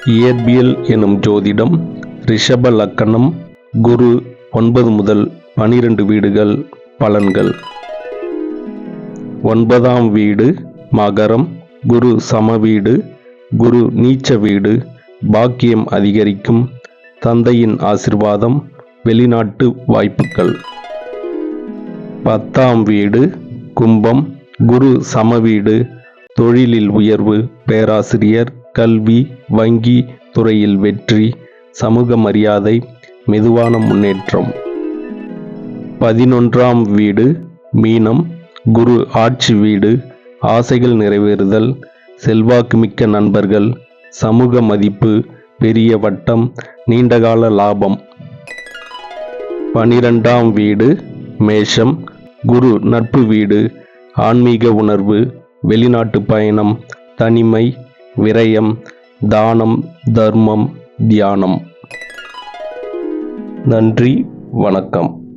இயற்பியல் எனும் ஜோதிடம். ரிஷப லக்கணம். குரு 9 முதல் 12 வீடுகள். பலன்கள். 9ஆம் வீடு மகரம். குரு சம வீடு. குரு நீச்ச வீடு. பாக்கியம் அதிகரிக்கும். தந்தையின் ஆசிர்வாதம். வெளிநாட்டு வாய்ப்புகள். 10ஆம் வீடு கும்பம். குரு சம வீடு. தொழிலில் உயர்வு. பேராசிரியர், கல்வி, வங்கி துறையில் வெற்றி. சமூக மரியாதை. மெதுவான முன்னேற்றம். 11ஆம் வீடு மீனம். குரு ஆட்சி வீடு. ஆசைகள் நிறைவேறுதல். செல்வாக்குமிக்க நண்பர்கள். சமூக மதிப்பு. பெரிய வட்டம். நீண்டகால லாபம். 12ஆம் வீடு மேஷம். குரு நட்பு வீடு. ஆன்மீக உணர்வு. வெளிநாட்டு பயணம். தனிமை. விரயம். தானம், தர்மம், தியானம். நன்றி, வணக்கம்.